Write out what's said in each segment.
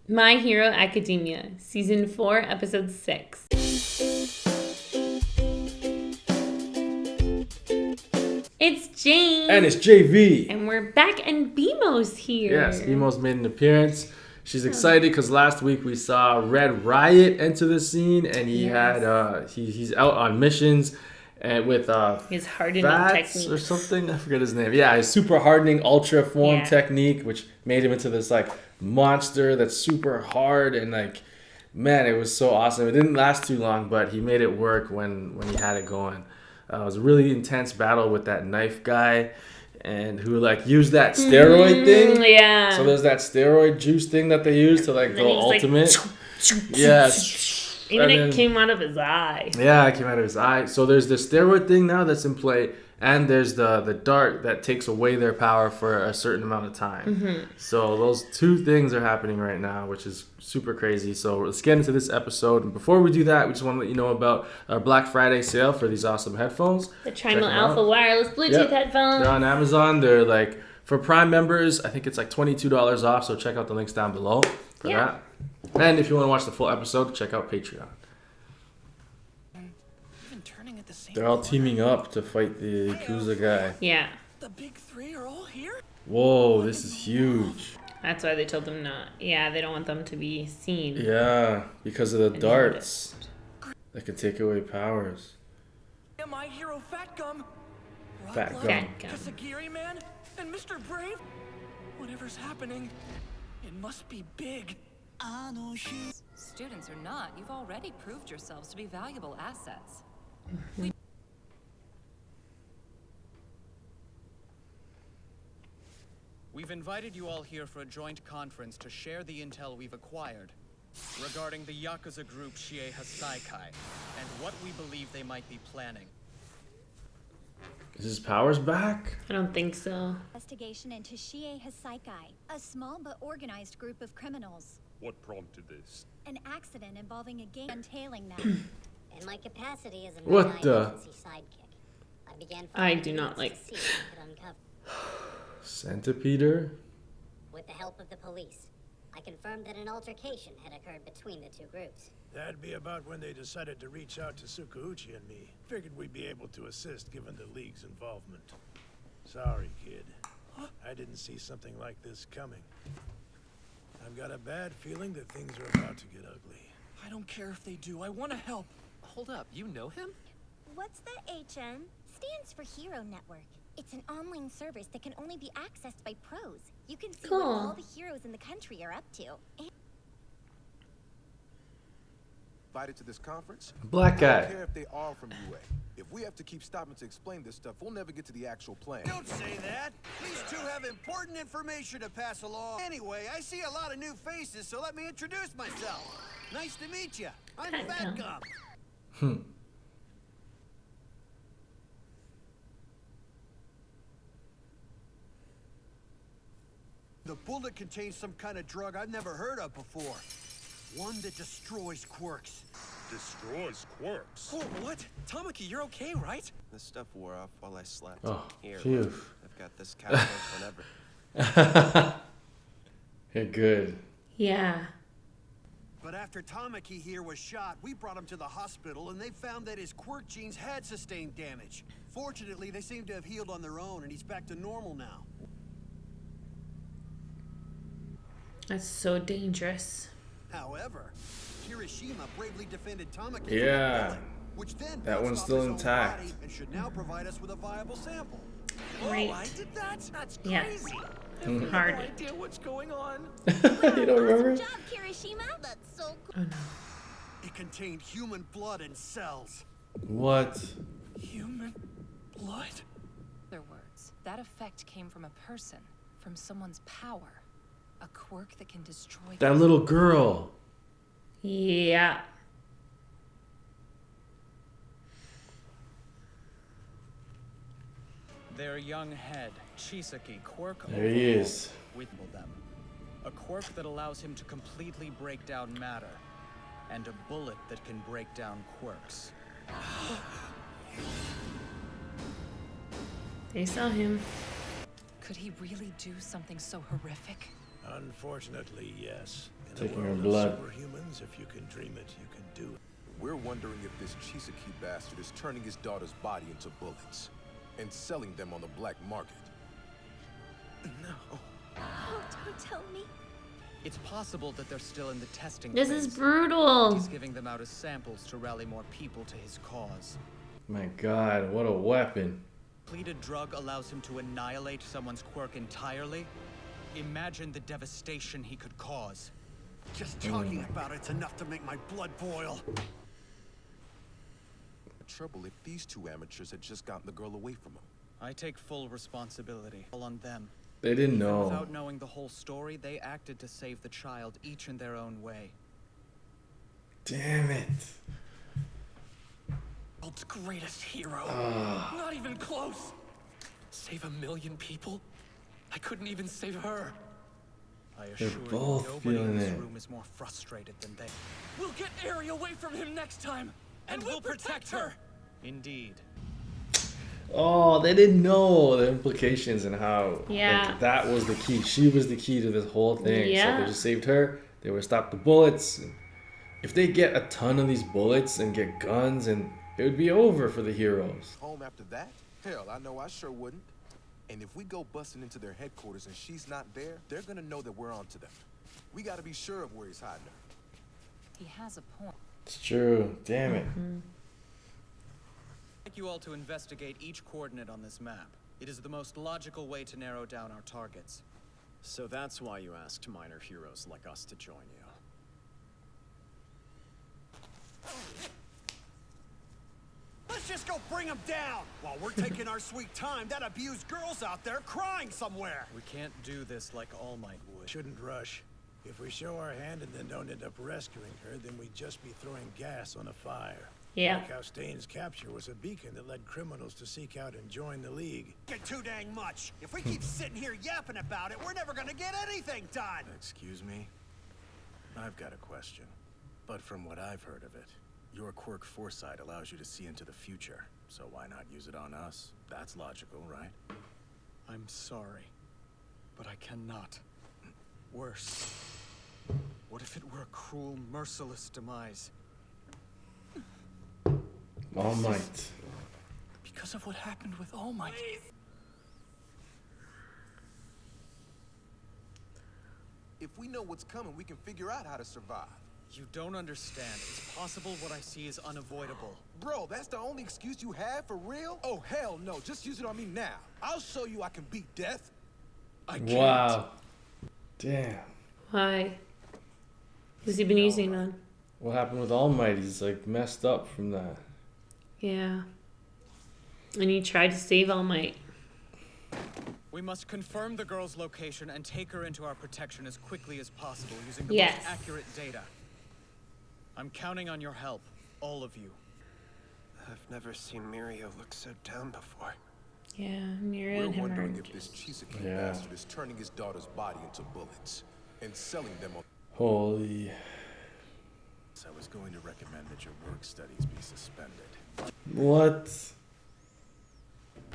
My Hero Academia, Season 4, Episode 6. It's Jane. And it's JV. And we're back, and BMO's here. Yes, BMO's made an appearance. She's excited because last week we saw Red Riot enter the scene, and he had he's out on missions and with his hardening Fats technique or something. I forget his name. Yeah, his super hardening ultra form technique, which made him into this like monster that's super hard and like, man, it was so awesome. It didn't last too long, but he made it work when he had it going. It was a really intense battle with that knife guy, and who like used that steroid thing. Yeah. So there's that steroid juice thing that they use to like go ultimate. Yes. Even it came out of his eye. Yeah, it came out of his eye. So there's the steroid thing now that's in play, and there's the dart that takes away their power for a certain amount of time. Mm-hmm. So those two things are happening right now, which is super crazy. So let's get into this episode. And before we do that, we just want to let you know about our Black Friday sale for these awesome headphones. The TRIMO Alpha wireless Bluetooth headphones. They're on Amazon. They're like, for Prime members, I think it's like $22 off. So check out the links down below for that. And if you want to watch the full episode, check out Patreon. They're all teaming up to fight the Yakuza guy. Yeah. The big three are all here? Whoa, this is huge. That's why they told them not. Yeah, they don't want them to be seen. Yeah, because of the darts that can take away powers. My hero Fat Gum. Fat Gum. Kasagiri Man and Mr. Brave. Whatever's happening, it must be big. Students or not, you've already proved yourselves to be valuable assets. We've invited you all here for a joint conference to share the intel we've acquired regarding the Yakuza group Shie Hasaikai and what we believe they might be planning. Is his powers back? I don't think so. Investigation into Shie Hasaikai, a small but organized group of criminals. What prompted this? An accident involving a gang entailing them. In my capacity as a what the? Sidekick, I began I do not like. Centipeder? With the help of the police, I confirmed that an altercation had occurred between the two groups. That'd be about when they decided to reach out to Tsukauchi and me. Figured we'd be able to assist given the League's involvement. Sorry, kid. I didn't see something like this coming. I've got a bad feeling that things are about to get ugly. I don't care if they do. I want to help. Hold up, you know him? What's the HN? Stands for Hero Network. It's an online service that can only be accessed by pros. You can see what all the heroes in the country are up to. Invited to this conference? Black guy. I don't care if they are from UA. If we have to keep stopping to explain this stuff, we'll never get to the actual plan. Don't say that. These two have important information to pass along. Anyway, I see a lot of new faces, so let me introduce myself. Nice to meet you. I'm Fat Gum. The bullet contains some kind of drug I've never heard of before. One that destroys quirks. Destroys quirks? Oh, what? Tamaki, you're okay, right? The stuff wore off while I slept. Oh, here, phew. I've got this capsule whenever. You're good. Yeah. But after Tamaki here was shot, we brought him to the hospital and they found that his quirk genes had sustained damage. Fortunately, they seem to have healed on their own and he's back to normal now. That's so dangerous. However, Kirishima bravely defended Tamaki Yeah. from the bullet, which then That one's bounced off still his own intact. body and should now provide us with a viable sample. Right. Oh, I did that? That's Yeah. crazy. I have no Hard. idea what's going on. You don't remember? Awesome job, Kirishima. That's so cool. Oh no. It contained human blood and cells. What? Human blood? Their words. That effect came from a person, from someone's power. A quirk that can destroy That little girl. Yeah. Their young head, Chisaki, quirk There he is. with them. A quirk that allows him to completely break down matter, and a bullet that can break down quirks. They saw him. Could he really do something so horrific? Unfortunately, yes. Taking her blood. Superhumans, if you can dream it, you can do it. We're wondering if this Chisaki bastard is turning his daughter's body into bullets and selling them on the black market. No. Oh, don't tell me. It's possible that they're still in the testing This phase. is brutal. He's giving them out as samples to rally more people to his cause. My God, what a weapon. Completed drug allows him to annihilate someone's quirk entirely. Imagine the devastation he could cause. Just talking about it's enough to make my blood boil. The trouble if these two amateurs had just gotten the girl away from him. I take full responsibility. All on them. They didn't Even know. without knowing the whole story, they acted to save the child, each in their own way. Damn it. World's greatest hero. Not even close. Save 1 million people? I couldn't even save her. I assure you, both nobody in feeling this it. room is more frustrated than they. We'll get Ari away from him next time, and we'll protect her. Indeed. Oh, they didn't know the implications and how Yeah. like, that was the key. She was the key to this whole thing. Yeah. So they just saved her. They would stop the bullets. If they get a ton of these bullets and get guns, and it would be over for the heroes. Home after that? Hell, I know I sure wouldn't. And if we go busting into their headquarters and she's not there, they're gonna know that we're onto them. We gotta be sure of where he's hiding her. He has a point. It's true. Damn it. I'd like you all to investigate each coordinate on this map. It is the most logical way to narrow down our targets. So that's why you asked minor heroes like us to join you. Let's just go bring them down while we're taking our sweet time. That abused girl's out there crying somewhere. We can't do this like All Might would. Shouldn't rush. If we show our hand and then don't end up rescuing her, then we'd just be throwing gas on a fire. Yeah. Like how Stain's capture was a beacon that led criminals to seek out and join the League. Get too dang much. If we keep sitting here yapping about it, we're never gonna get anything done. Excuse me? I've got a question. But from what I've heard of it, your quirk foresight allows you to see into the future. So why not use it on us? That's logical, right? I'm sorry, but I cannot. Worse. What if it were a cruel, merciless demise? All Might. Because of what happened with All Might. If we know what's coming, we can figure out how to survive. You don't understand. It's possible what I see is unavoidable. Bro, that's the only excuse you have for real? Oh, hell no. Just use it on me now. I'll show you I can beat death. I can't. Wow. Damn. Why? Who's he been using it on? What happened with All Might? He's like messed up from that. Yeah. And he tried to save All Might. We must confirm the girl's location and take her into our protection as quickly as possible using the Yes. most accurate data. I'm counting on your help, all of you. I've never seen Mirio look so down before. Yeah, Mira We're and him wondering are if this Chisaki Yeah. bastard is turning his daughter's body into bullets and selling them on. Holy. So I was going to recommend that your work studies be suspended. What?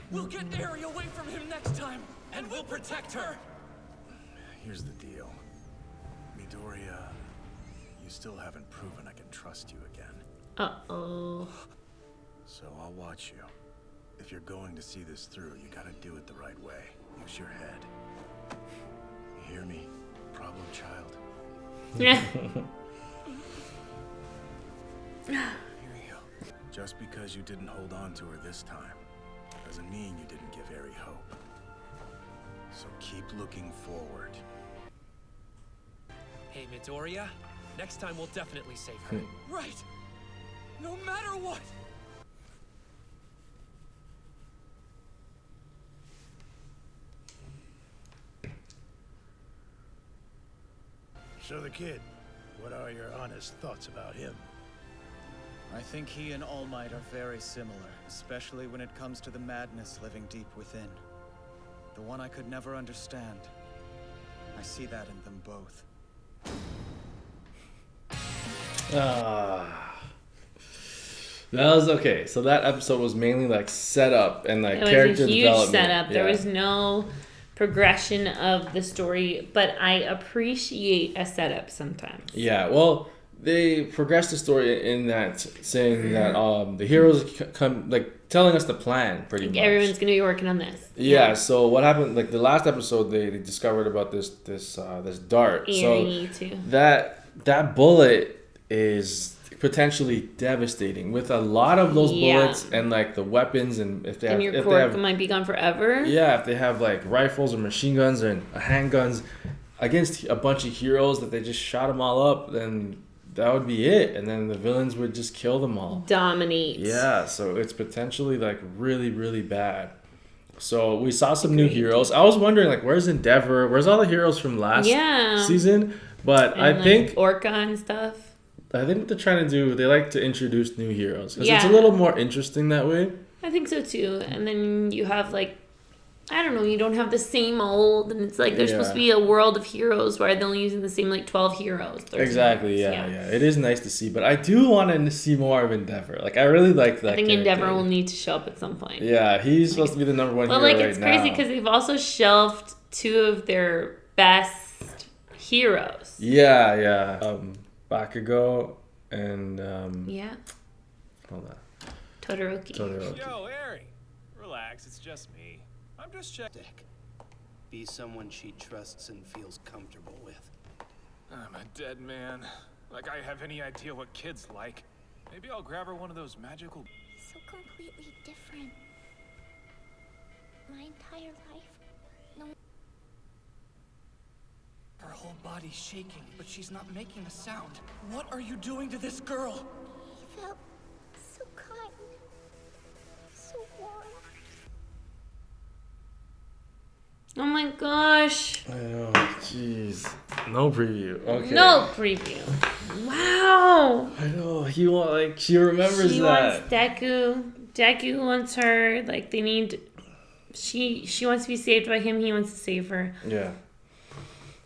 We'll get Ari away from him next time, and we'll protect her. Here's the deal. Midoriya, you still haven't proven I can trust you again. Uh-oh. So I'll watch you. If you're going to see this through, you gotta do it the right way. Use your head. You hear me? Problem child? Yeah. Mirio. Just because you didn't hold on to her this time, doesn't mean you didn't give Ari hope. So keep looking forward. Hey, Midoriya. Next time we'll definitely save her. Right. No matter what. So the kid, what are your honest thoughts about him? I think he and All Might are very similar, especially when it comes to the madness living deep within. The one I could never understand. I see that in them both. That was okay. So that episode was mainly like setup and like It was character a huge development. setup. There Yeah. was no progression of the story, but I appreciate a setup sometimes. Yeah, well, they progress the story in that saying that the heroes come like telling us the plan pretty much. Everyone's gonna be working on this. Yeah. So what happened? Like the last episode, they discovered about this dart. Eerie too. That bullet is potentially devastating with a lot of those bullets and like the weapons, and if they have, your Quirk might be gone forever. Yeah, if they have like rifles or machine guns and handguns against a bunch of heroes that they just shot them all up, then that would be it, and then the villains would just kill them all. Dominate. Yeah, so it's potentially like really, really bad. So we saw some new heroes. I was wondering like, where's Endeavor? Where's all the heroes from last season? But and I think Orca and stuff. I think what they're trying to do, they like to introduce new heroes because it's a little more interesting that way. I think so too. And then you have like, I don't know, you don't have the same old, and it's like there's supposed to be a world of heroes where they're only using the same like 12 heroes. Exactly, yeah. It is nice to see, but I do want to see more of Endeavor. Like I really like that. I think character. Endeavor will need to show up at some point. Yeah, he's supposed to be the number one hero right now. Well, like it's crazy because they've also shelved 2 of their best heroes. Yeah. Bakugo and hold on. Todoroki. Yo, Eri. Relax, it's just me. I'm just checking. Be someone she trusts and feels comfortable with. I'm a dead man. Like I have any idea what kids like. Maybe I'll grab her one of those magical... So completely different. My entire life. No. Her whole body's shaking, but she's not making a sound. What are you doing to this girl? He felt so kind. So warm. Oh my gosh. I know, jeez. No preview. Okay. No preview. Wow. I know. She remembers she that. Wants Deku. Deku wants her. Like they need. She wants to be saved by him. He wants to save her. Yeah.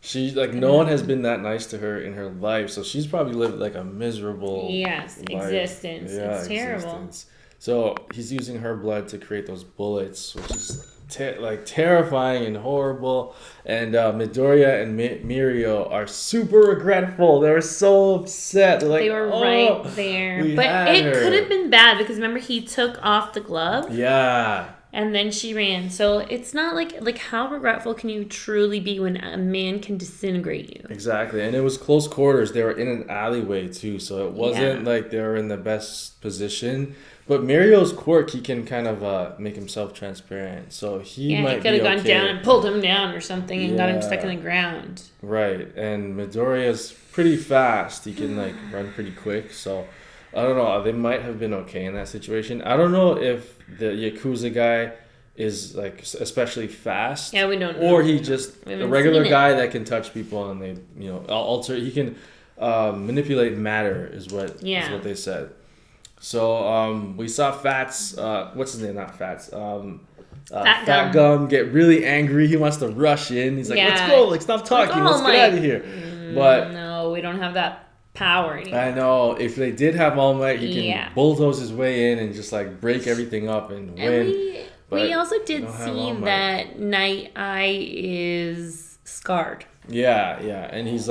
She no one has been that nice to her in her life, so she's probably lived like a miserable existence. Yeah, it's terrible. Existence. So he's using her blood to create those bullets, which is terrifying and horrible. And Midoriya and Mirio are super regretful. They were so upset. They're like, they were right there, but it could have been bad because remember he took off the glove. Yeah. And then she ran. So it's not like how regretful can you truly be when a man can disintegrate you? Exactly. And it was close quarters. They were in an alleyway too. So it wasn't like they were in the best position. But Mirio's quirk, he can kind of make himself transparent. So he might be could have gone down and pulled him down or something and got him stuck in the ground. Right. And Midoriya's pretty fast. He can run pretty quick. So I don't know. They might have been okay in that situation. I don't know if the Yakuza guy is especially fast. Yeah, we don't know. Or he just a regular guy that can touch people and they alter. He can manipulate matter is what they said. So we saw Fats. What's his name? Not Fats. Fat Gum get really angry. He wants to rush in. He's like, "Let's go! Stop talking. Let's get out of here." But no, we don't have that power anymore. I know. If they did have All Might, he can bulldoze his way in and just break everything up and win. We also did see that Nighteye is scarred. Yeah, and he's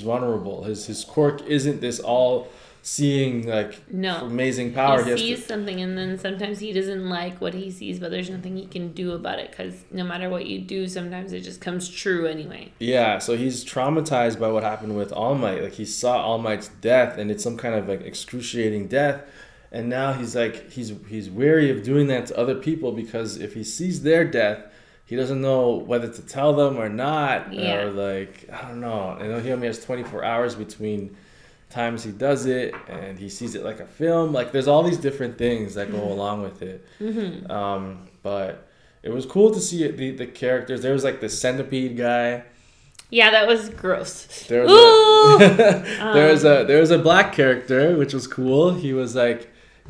vulnerable. His quirk isn't this all-seeing amazing power. He sees something and then sometimes he doesn't like what he sees, but there's nothing he can do about it because no matter what you do, sometimes it just comes true anyway. Yeah, so he's traumatized by what happened with All Might. He saw All Might's death and it's some kind of excruciating death. And now he's wary of doing that to other people because if he sees their death, he doesn't know whether to tell them or not. Yeah. Or I don't know. I know he only has 24 hours between times he does it and he sees it like a film. There's all these different things that go along with it. Mm-hmm. But it was cool to see the characters. There was the centipede guy. Yeah, that was gross. There was a black character, which was cool. He was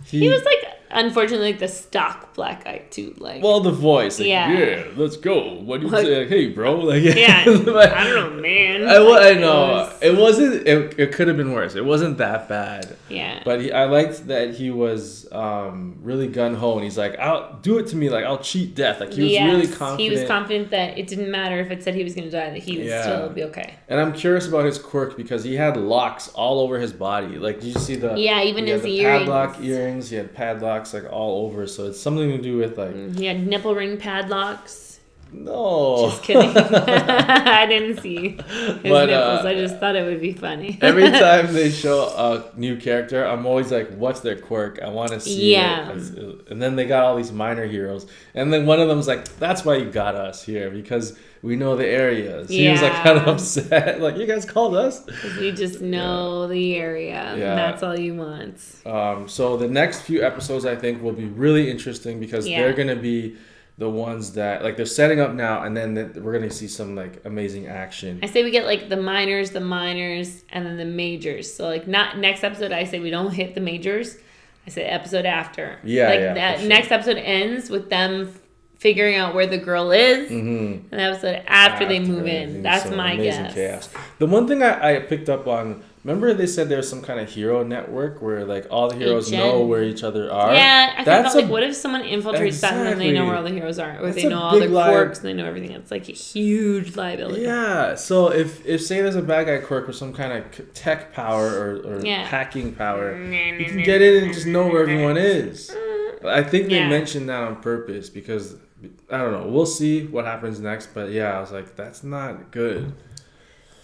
he was unfortunately, like the stock black guy too. Like, well, the voice. Like, yeah, let's go. What do you say? Like, hey, bro. Like, yeah, but, I don't know, man. I know. It wasn't. It could have been worse. It wasn't that bad. Yeah. But I liked that he was really gun ho, and he's like, "I'll do it to me. Like, I'll cheat death." Like, he was really confident. He was confident that it didn't matter if it said he was going to die; that he would still be okay. And I'm curious about his quirk because he had locks all over his body. Like, did you see the? Yeah, even his earrings. Padlock earrings. He had padlocks like all over. So it's something to do with like. He had nipple ring padlocks. No. Just kidding. I didn't see his nipples. I just thought it would be funny. Every time they show a new character, I'm always like, what's their quirk? I want to see it. And then they got all these minor heroes. And then one of them's like, that's why you got us here, because we know the areas. He was like kind of upset. Like, you guys called us? Because we just know the area. Yeah. And that's all you want. So the next few episodes, I think, will be really interesting because they're going to be the ones that, like, they're setting up now, and then we're going to see some, like, amazing action. I say we get, like, the minors, and then the majors. So, like, not next episode, I say we don't hit the majors. I say episode after. That next episode ends with them figuring out where the girl is, and the episode after they move in. That's my guess. Chaos. The one thing I picked up on, remember they said there's some kind of hero network where like all the heroes know where each other are? Yeah, I thought like, what if someone infiltrates that and then they know where all the heroes are? Or they know all their quirks and they know everything. It's like a huge liability. Yeah, so if say there's a bad guy quirk with some kind of tech power or hacking power, you can get in and just know where everyone is. I think they mentioned that on purpose because, I don't know, we'll see what happens next. But yeah, I was like, that's not good.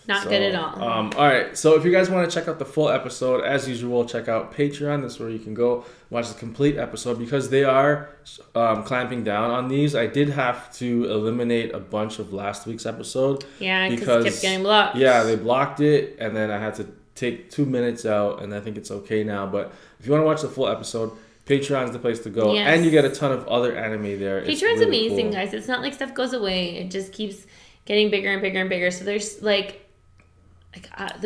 Not good at all. All right. So if you guys want to check out the full episode, as usual, check out Patreon. That's where you can go watch the complete episode because they are clamping down on these. I did have to eliminate a bunch of last week's episode. Yeah, because it kept getting blocked. Yeah, they blocked it, and then I had to take 2 minutes out, and I think it's okay now. But if you want to watch the full episode, Patreon's the place to go. Yes. And you get a ton of other anime there. Patreon's really amazing, guys. It's not like stuff goes away. It just keeps getting bigger and bigger and bigger. So there's like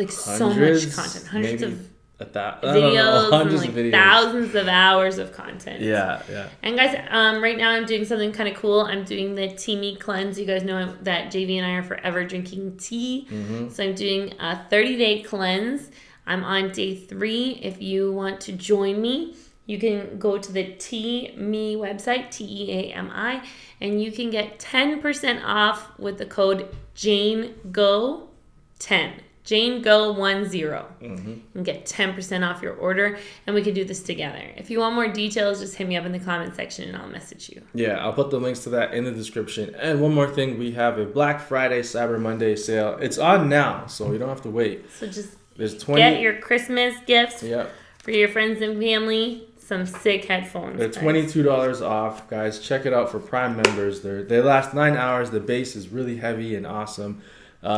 so much content, hundreds of videos and like thousands of hours of content. Yeah. And guys, right now I'm doing something kind of cool. I'm doing the Tea Me Cleanse. You guys know that JV and I are forever drinking tea. So I'm doing a 30-day cleanse. I'm on day 3. If you want to join me, you can go to the Tea Me website, TEAMI, and you can get 10% off with the code JaneGo10. JaneGo10. And get 10% off your order, and we can do this together. If you want more details, just hit me up in the comment section and I'll message you. Yeah, I'll put the links to that in the description. And one more thing, we have a Black Friday, Cyber Monday sale. It's on now, so you don't have to wait. So just get your Christmas gifts for your friends and family. Some sick headphones. They're $22 off, guys. Check it out for Prime members. They last 9 hours. The bass is really heavy and awesome.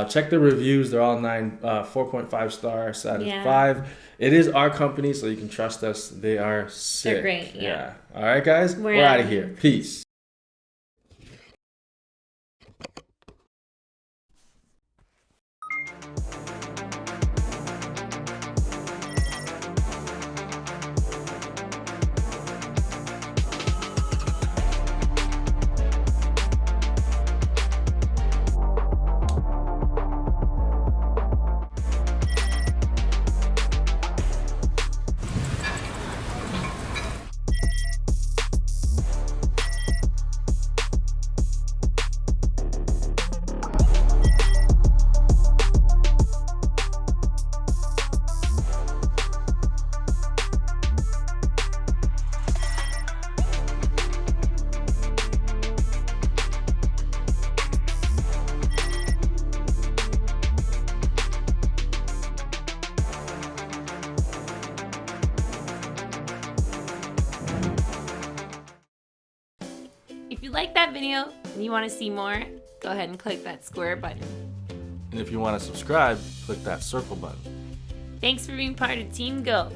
Check the reviews. They're all 4.5 stars out of 5. It is our company, so you can trust us. They are sick. They're great. Yeah. All right, guys. We're out of here. Peace. If you like that video and you want to see more, go ahead and click that square button. And if you want to subscribe, click that circle button. Thanks for being part of Team Go.